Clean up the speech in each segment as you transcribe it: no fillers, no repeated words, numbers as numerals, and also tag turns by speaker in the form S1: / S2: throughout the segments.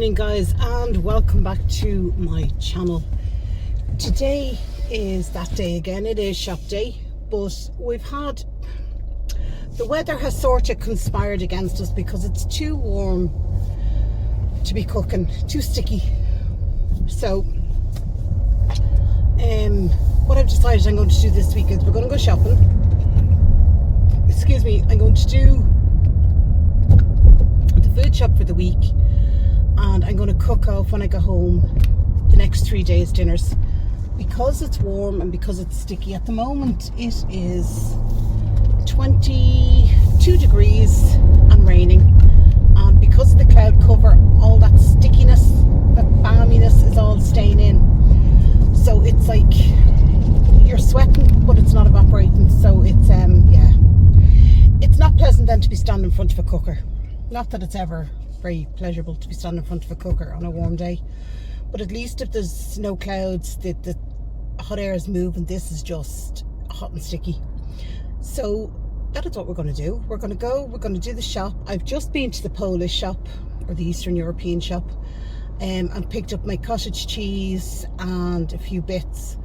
S1: morning guys, and welcome back to my channel. Today is that day again. It is shop day, but the weather has sort of conspired against us because it's too warm to be cooking, too sticky. So what I've decided I'm going to do this week is we're going to go shopping. Excuse me, I'm going to do the food shop for the week, and I'm going to cook off when I go home the next 3 days dinners. Because it's warm and because it's sticky at the moment, it is 22 degrees and raining, and because of the cloud cover, all that stickiness, that balminess is all staying in, so it's like you're sweating but it's not evaporating. So it's yeah, it's not pleasant then to be standing in front of a cooker. Not that it's ever very pleasurable to be standing in front of a cooker on a warm day, but at least if there's no clouds, the hot air is moving. This is just hot and sticky. So that is what we're going to do. We're going to do the shop. I've just been to the Polish shop, or the Eastern European shop, and picked up my cottage cheese and a few bits.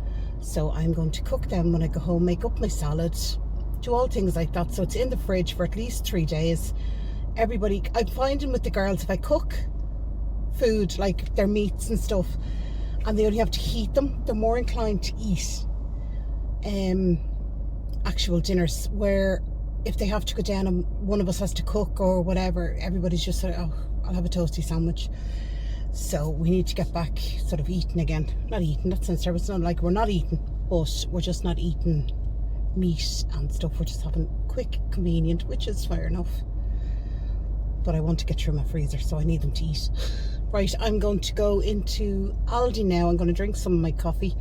S1: So I'm going to cook them when I go home, make up my salad, do all things like that. So it's in the fridge for at least 3 days. Everybody, I'm finding with the girls, if I cook food like their meats and stuff and they only have to heat them, they're more inclined to eat actual dinners, where if they have to go down and one of us has to cook or whatever, everybody's just sort of, oh, I'll have a toasty sandwich. So we need to get back sort of eating again. Not eating, that sounds terrible. It's not like we're not eating, but we're just not eating meat and stuff. We're just having quick, convenient, which is fair enough. But I want to get through my freezer, so I need them to eat. Right, I'm going to go into Aldi now. I'm going to drink some of my coffee.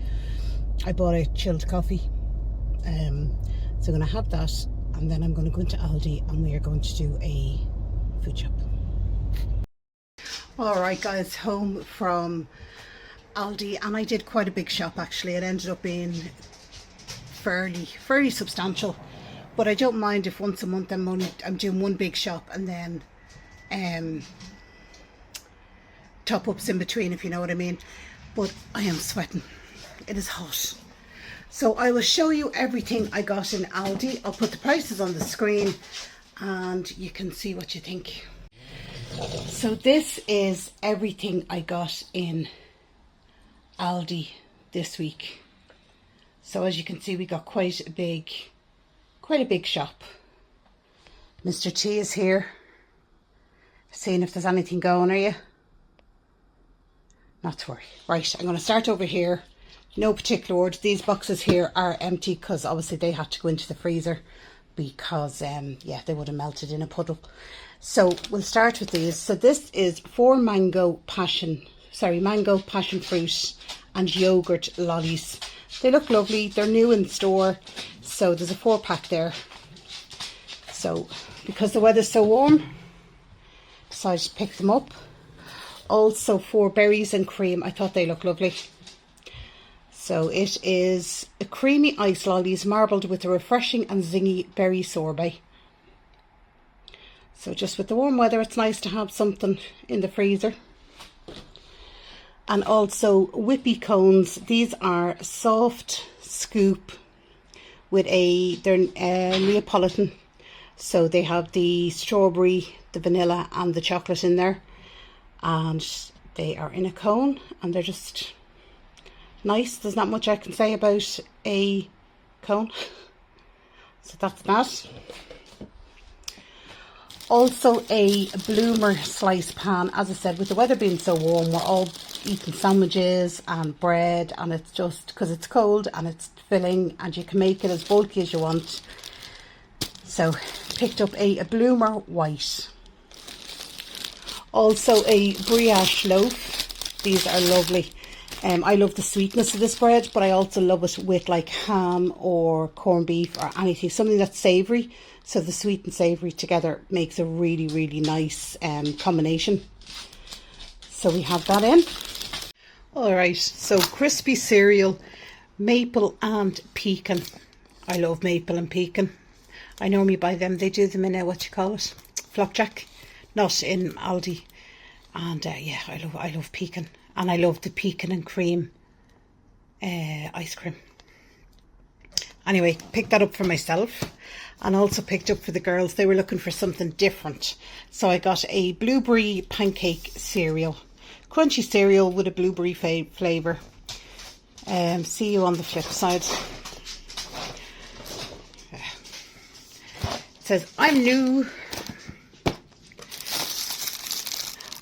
S1: I bought a chilled coffee. So I'm going to have that, and then I'm going to go into Aldi and we are going to do a food shop. Alright guys, home from Aldi, and I did quite a big shop actually. It ended up being fairly substantial, but I don't mind if once a month I'm doing one big shop and then top ups in between, if you know what I mean. But I am sweating, it is hot. So I will show you everything I got in Aldi. I'll put the prices on the screen and you can see what you think. So this is everything I got in Aldi this week. So as you can see, we got quite a big shop. Mr. T is here, seeing if there's anything going. Are you? Not to worry. Right, I'm going to start over here. No particular order. These boxes here are empty because obviously they had to go into the freezer because yeah, they would have melted in a puddle. So we'll start with these. So this is 4 mango passion fruit and yogurt lollies. They look lovely. They're new in store. So there's a 4-pack there. So because the weather's so warm, decided to pick them up. Also 4 berries and cream. I thought they looked lovely. So it is a creamy ice lollies marbled with a refreshing and zingy berry sorbet. So just with the warm weather, it's nice to have something in the freezer. And also whippy cones. These are soft scoop with they're Neapolitan. So they have the strawberry, the vanilla and the chocolate in there. And they are in a cone and they're just nice. There's not much I can say about a cone. So that's that. Also a bloomer slice pan. As I said, with the weather being so warm, we're all eating sandwiches and bread, and it's just because it's cold and it's filling and you can make it as bulky as you want. So picked up a bloomer white. Also a brioche loaf. These are lovely. I love the sweetness of this bread, but I also love it with like ham or corned beef or anything, something that's savoury. So the sweet and savoury together makes a really nice combination. So we have that in. Alright, so crispy cereal, maple and pecan. I love maple and pecan. I normally buy them. They do them in a, what you call it, flapjack, not in Aldi. And yeah, I love pecan, and I love the pecan and cream ice cream. Anyway, picked that up for myself, and also picked up for the girls. They were looking for something different, so I got a blueberry pancake cereal, crunchy cereal with a blueberry flavour. See you on the flip side. It says, I'm new.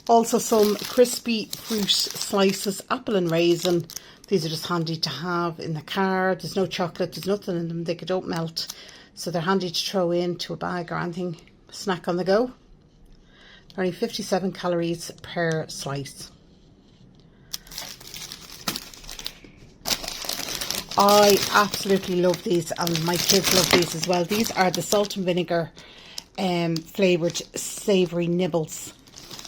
S1: Also some crispy fruit slices, apple and raisin. These are just handy to have in the car. There's no chocolate, there's nothing in them. They don't melt. So they're handy to throw into a bag or anything. Snack on the go. Only 57 calories per slice. I absolutely love these, and my kids love these as well. These are the salt and vinegar flavoured savoury nibbles.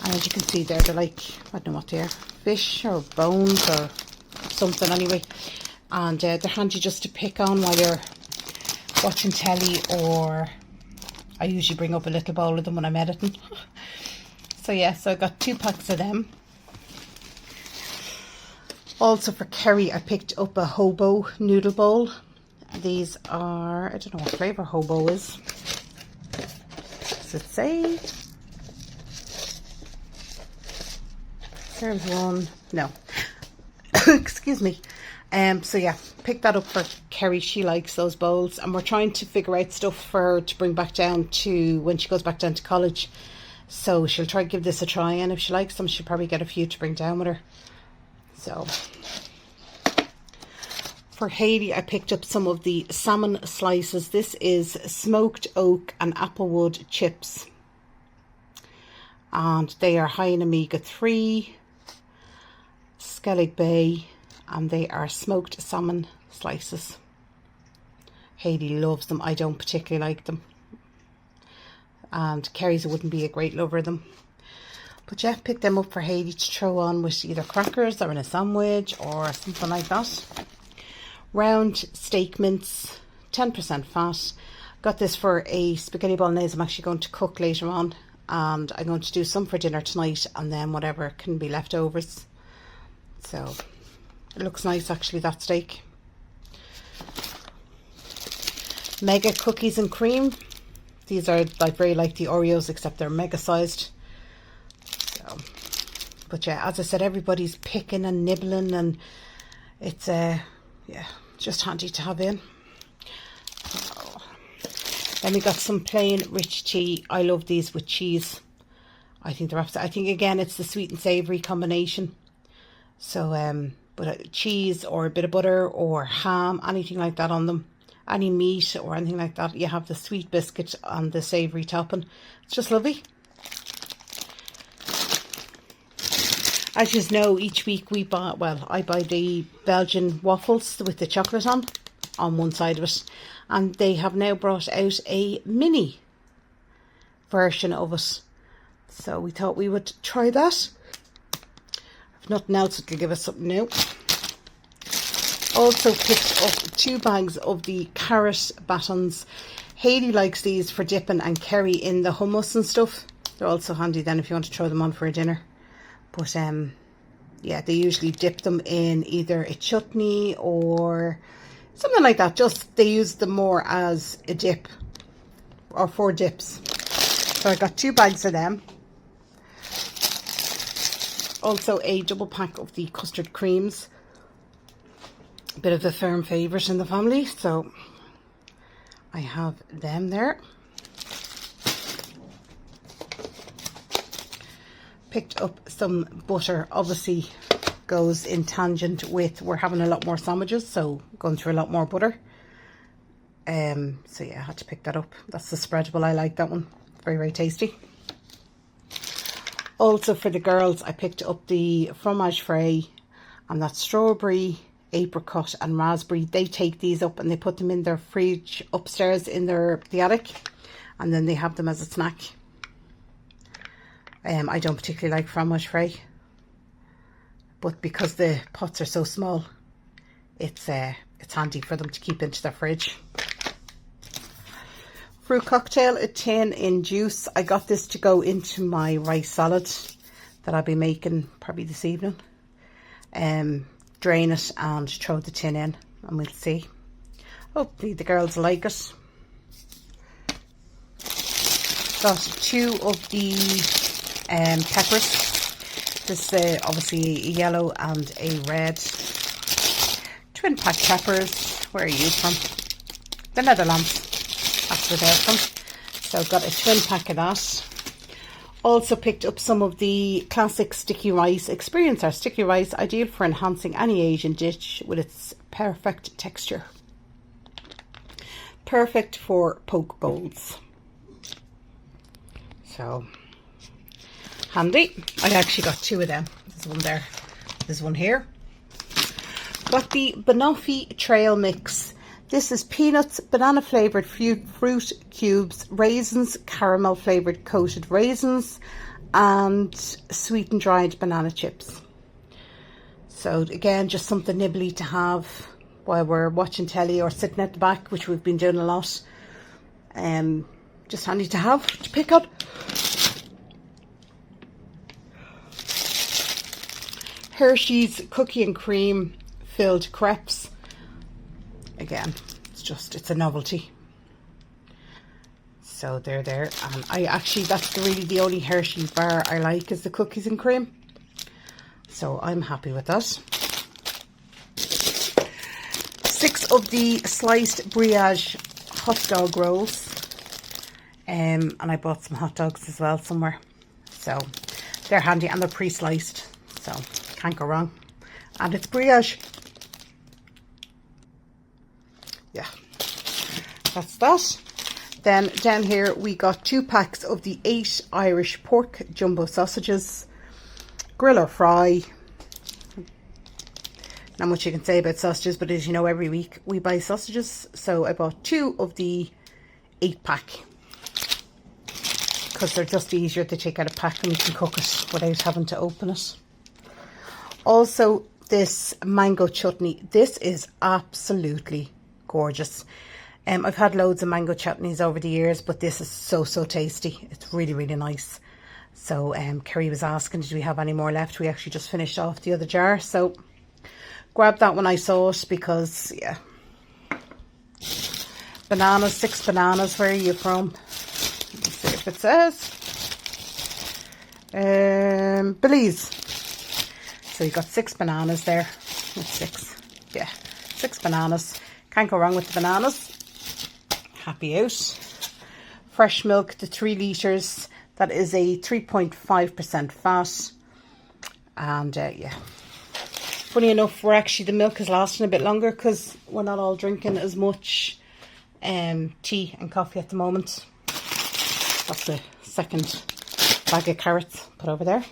S1: And as you can see there, they're like, I don't know what they are, fish or bones or something anyway. And they're handy just to pick on while you're watching telly, or I usually bring up a little bowl of them when I'm editing. So yeah, so I got 2 packs of them. Also for Kerry, I picked up a hobo noodle bowl. These are, I don't know what flavour hobo is. Does it say? There's one. No. Excuse me. So yeah, picked that up for Kerry. She likes those bowls, and we're trying to figure out stuff for her to bring back down to when she goes back down to college. So she'll try to give this a try, and if she likes them, she'll probably get a few to bring down with her. So for Hayley, I picked up some of the salmon slices. This is smoked oak and applewood chips, and they are high in omega-3, Skellig Bay, and they are smoked salmon slices. Hayley loves them. I don't particularly like them, and Kerry's wouldn't be a great lover of them. But yeah, picked them up for Hayley to throw on with either crackers or in a sandwich or something like that. Round steak mince, 10% fat. Got this for a spaghetti bolognese I'm actually going to cook later on, and I'm going to do some for dinner tonight, and then whatever can be leftovers. So it looks nice actually, that steak. Mega cookies and cream. These are like very like the Oreos, except they're mega sized. So, but yeah, as I said, everybody's picking and nibbling, and it's yeah, just handy to have in. So, then we got some plain rich tea. I love these with cheese. I think they're absolutely, I think again it's the sweet and savoury combination. So but cheese or a bit of butter or ham, anything like that on them, any meat or anything like that, you have the sweet biscuit and the savoury topping. It's just lovely. As you know, each week we buy, well, I buy the Belgian waffles with the chocolate on one side of it, and they have now brought out a mini version of it, so we thought we would try that. If nothing else, it'll give us something new. Also picked up 2 bags of the carrot batons. Hayley likes these for dipping, and Kerry in the hummus and stuff. They're also handy then if you want to throw them on for a dinner. But yeah, they usually dip them in either a chutney or something like that. Just they use them more as a dip, or 4 dips. So I got 2 bags of them. Also a double pack of the custard creams. A bit of a firm favourite in the family, so I have them there. Picked up some butter. Obviously goes in tangent with we're having a lot more sandwiches, so going through a lot more butter. So yeah, I had to pick that up. That's the spreadable. I like that one. Very, very tasty. Also for the girls, I picked up the fromage frais, and that's strawberry, apricot and raspberry. They take these up and they put them in their fridge upstairs in the attic, and then they have them as a snack. I don't particularly like fromage frais, but because the pots are so small, it's handy for them to keep into their fridge. Fruit cocktail, a tin in juice. I got this to go into my rice salad. that I'll be making probably this evening. Drain it and throw the tin in, and we'll see. Hopefully the girls like it. Got 2 of the peppers. This is obviously a yellow and a red. Twin pack peppers. Where are you from? The Netherlands. That's where they're from. So got a twin pack of that. Also picked up some of the classic sticky rice. Experience our sticky rice, ideal for enhancing any Asian dish with its perfect texture. Perfect for poke bowls. So handy. I actually got 2 of them. There's one there. There's one here. Got the banoffee trail mix. This is peanuts, banana flavoured fruit cubes, raisins, caramel flavoured coated raisins, and sweetened dried banana chips. So again, just something nibbly to have while we're watching telly or sitting at the back, which we've been doing a lot. Just handy to have, to pick up. Hershey's cookie and cream filled crepes. Again, it's a novelty. So they're there, and that's really the only Hershey bar I like, is the cookies and cream. So I'm happy with that. 6 of the sliced brioche hot dog rolls. And I bought some hot dogs as well somewhere. So they're handy, and they're pre-sliced, so can't go wrong. And it's brioche. Yeah, that's that. Then down here we got 2 packs of the 8 Irish pork jumbo sausages. Grill or fry. Not much you can say about sausages, but as you know, every week we buy sausages. So I bought 2 of the 8 pack. Because they're just easier to take out a pack, and you can cook it without having to open it. Also, this mango chutney. This is absolutely gorgeous. I've had loads of mango chutneys over the years, but this is so tasty. It's really, really nice. So Kerry was asking, did we have any more left? We actually just finished off the other jar, so grabbed that when I saw it, because yeah. Bananas, 6 bananas. Where are you from? Let's see if it says. Belize. So you got 6 bananas there. That's 6. Yeah, 6 bananas. Can't go wrong with the bananas. Happy out. Fresh milk, the 3 litres. That is a 3.5% fat. And yeah. Funny enough, the milk is lasting a bit longer because we're not all drinking as much tea and coffee at the moment. That's the second bag of carrots put over there.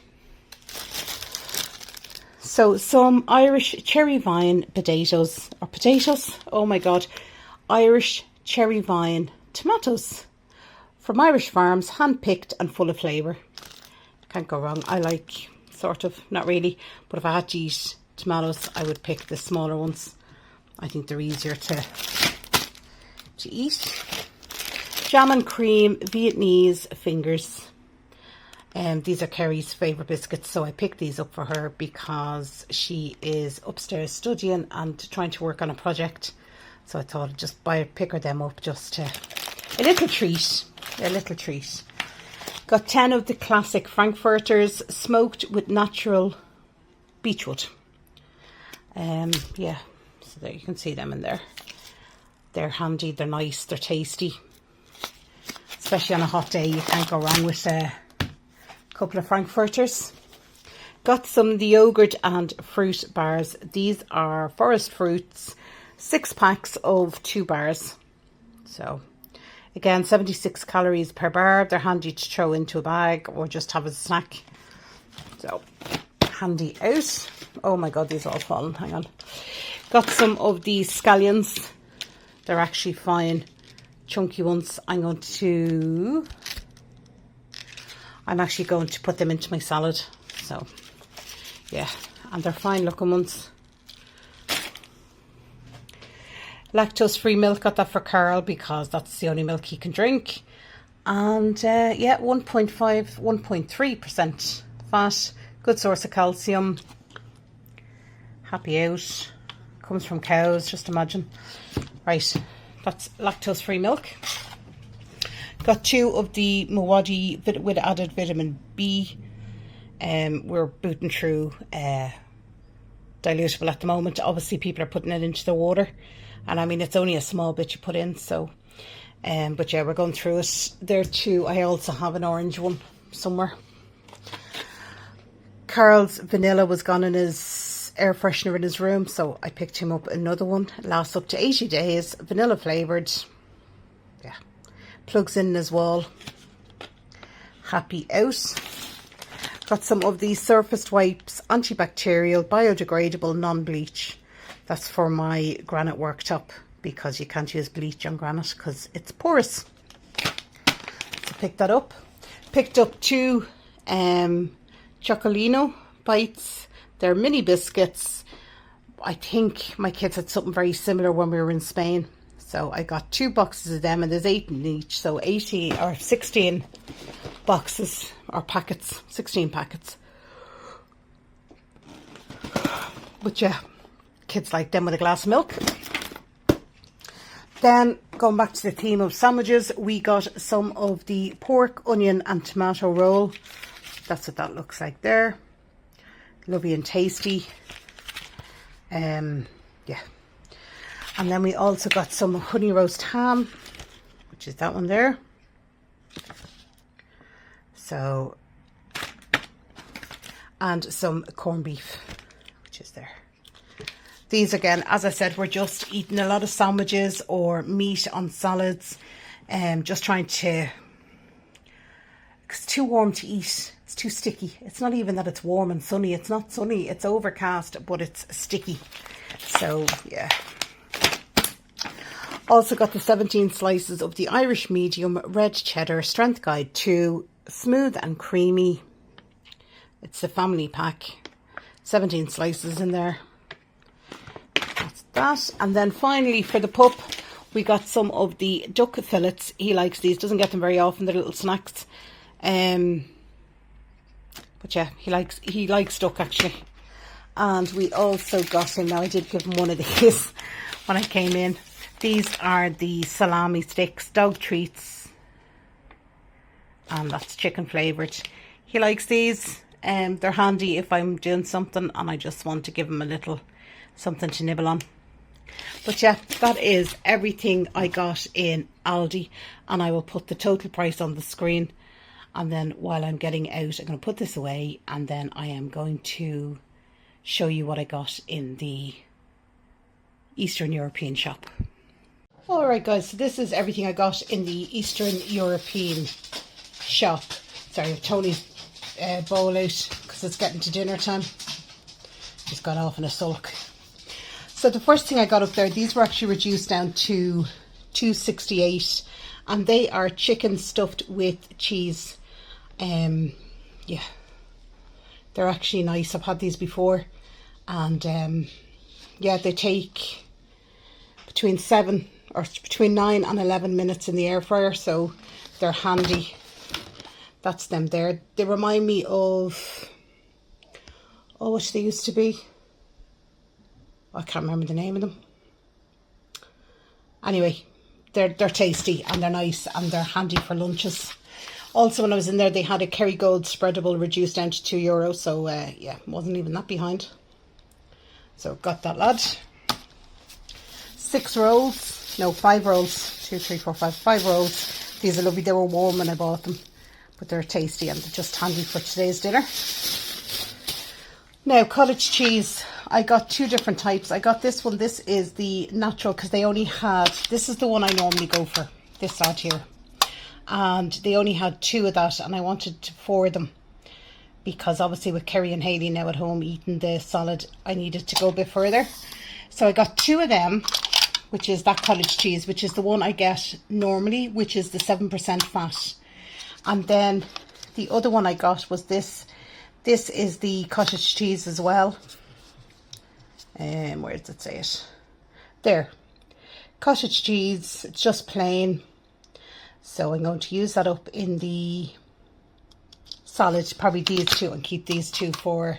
S1: So some Irish cherry vine potatoes, oh my god, Irish cherry vine tomatoes from Irish farms, hand-picked and full of flavour. Can't go wrong. I like, sort of, not really, but if I had to eat tomatoes, I would pick the smaller ones. I think they're easier to eat. Jam and cream Vietnamese fingers. These are Kerry's favourite biscuits, so I picked these up for her because she is upstairs studying and trying to work on a project. So I thought I'd just pick her them up, just to, a little treat. Got 10 of the classic Frankfurters, smoked with natural beechwood. Yeah, so there you can see them in there. They're handy, they're nice, they're tasty. Especially on a hot day, you can't go wrong with a couple of Frankfurters. Got some of the yogurt and fruit bars. These are Forest Fruits, 6 packs of 2 bars. So again, 76 calories per bar. They're handy to throw into a bag or just have as a snack. So handy out. Oh my god, these are all fallen. Hang on. Got some of these scallions. They're actually fine, chunky ones. I'm actually going to put them into my salad. So yeah, and they're fine looking ones. Lactose free milk, got that for Carl because that's the only milk he can drink. And yeah, 1.3% fat, Good source of calcium. Happy out. Comes from cows, just imagine. Right, that's lactose-free milk. Got 2 of the Mawadi with added vitamin B. We're booting through dilutable at the moment. Obviously, people are putting it into the water. And I mean, it's only a small bit you put in, so... but yeah, we're going through it. There too, I also have an orange one somewhere. Carl's vanilla was gone in his air freshener in his room, so I picked him up another one. It lasts up to 80 days, vanilla flavoured. Yeah, plugs in his wall. Happy out. Got some of these surface wipes, antibacterial, biodegradable, non-bleach. That's for my granite worktop, because you can't use bleach on granite because it's porous. So pick that up. Picked up 2 Chocolino bites. They're mini biscuits. I think my kids had something very similar when we were in Spain. So I got 2 boxes of them, and there's 8 in each. So 80 or 16 boxes or packets, 16 packets. But yeah, kids like them with a glass of milk. Then, going back to the theme of sandwiches, we got some of the pork, onion and tomato roll. That's what that looks like there. Lovely and tasty. Yeah. And then we also got some honey roast ham, which is that one there. So, and some corned beef, which is there. These again, as I said, we're just eating a lot of sandwiches or meat on salads. Just trying to, it's too warm to eat. It's too sticky. It's not even that it's warm and sunny. It's not sunny. It's overcast, but it's sticky. So, yeah. Also got the 17 slices of the Irish medium red cheddar strength guide 2, smooth and creamy. It's the family pack. 17 slices in there. That's that. And then finally for the pup, we got some of the duck fillets. He likes these. Doesn't get them very often. They're little snacks. But yeah, he likes duck actually. And we also got him, now I did give him one of these when I came in. These are the salami sticks, dog treats. And that's chicken flavoured. He likes these. They're handy if I'm doing something and I just want to give him a little something to nibble on. But yeah, that is everything I got in Aldi, and I will put the total price on the screen. And then while I'm getting out, I'm going to put this away, and then I am going to show you what I got in the Eastern European shop. Alright guys, so this is everything I got in the Eastern European shop. Sorry, Tony's bowl out because it's getting to dinner time. He's gone off in a sulk. So the first thing I got up there, these were actually reduced down to $2.68, and they are chicken stuffed with cheese. Yeah, they're actually nice. I've had these before, and yeah, they take between 9 and 11 minutes in the air fryer, so they're handy. That's them there. They remind me of, oh, what they used to be. I can't remember the name of them. Anyway, they're tasty and they're nice and they're handy for lunches. Also, when I was in there, they had a Kerrygold spreadable reduced down to €2. So yeah, wasn't even that behind. So got that, lad. 6 rolls. No, 5 rolls. 2, 3, 4, 5. 5 rolls. These are lovely. They were warm when I bought them, but they're tasty and they're just handy for today's dinner. Now, cottage cheese. I got 2 different types. I got this one. This is the natural, because they only had, this is the one I normally go for, this out here. And they only had 2 of that, and I wanted 4 of them. Because obviously with Kerry and Hayley now at home eating the solid, I needed to go a bit further. So I got 2 of them, which is that cottage cheese, which is the one I get normally, which is the 7% fat. And then the other one I got was this. This is the cottage cheese as well. Where does it say it? There. Cottage cheese, it's just plain. So I'm going to use that up in the solid, probably these two, and keep these two for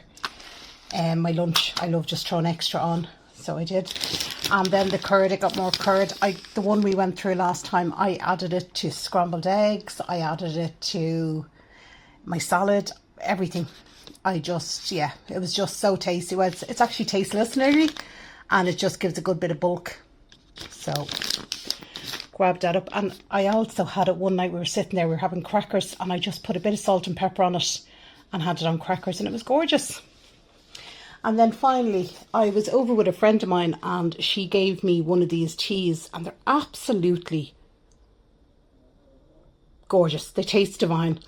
S1: my lunch. I love just throwing extra on, so I did. And then the curd, I got more curd. The one we went through last time, I added it to scrambled eggs, I added it to my salad, everything. I just, yeah, it was just so tasty. Well, it's actually tasteless nearly, and it just gives a good bit of bulk. So grabbed that up. And I also had it one night, we were sitting there, we were having crackers, and I just put a bit of salt and pepper on it and had it on crackers, and it was gorgeous. And then finally, I was over with a friend of mine, and she gave me one of these teas, and they're absolutely gorgeous. They taste divine.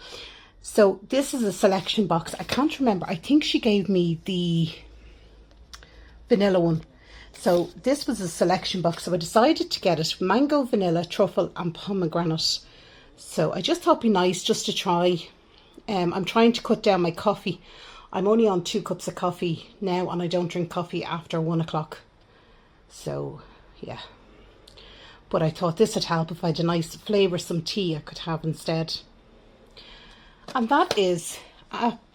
S1: So this is a selection box. I can't remember. I think she gave me the vanilla one. So this was a selection box. So I decided to get it. Mango, vanilla, truffle and pomegranate. So I just thought it'd be nice just to try. I'm trying to cut down my coffee. I'm only on 2 cups of coffee now, and I don't drink coffee after 1 o'clock. So yeah. But I thought this would help if I had a nice flavoursome tea I could have instead. And that is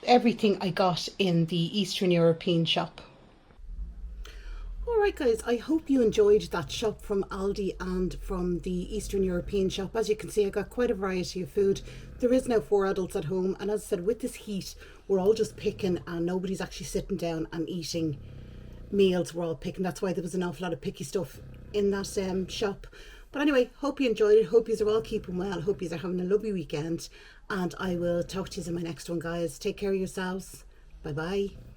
S1: everything I got in the Eastern European shop. Alright guys, I hope you enjoyed that shop from Aldi and from the Eastern European shop. As you can see, I got quite a variety of food. There is now 4 adults at home, and as I said, with this heat, we're all just picking and nobody's actually sitting down and eating meals. We're all picking. That's why there was an awful lot of picky stuff in that shop. But anyway, hope you enjoyed it. Hope you are all keeping well. Hope you are having a lovely weekend. And I will talk to you in my next one, guys. Take care of yourselves. Bye bye.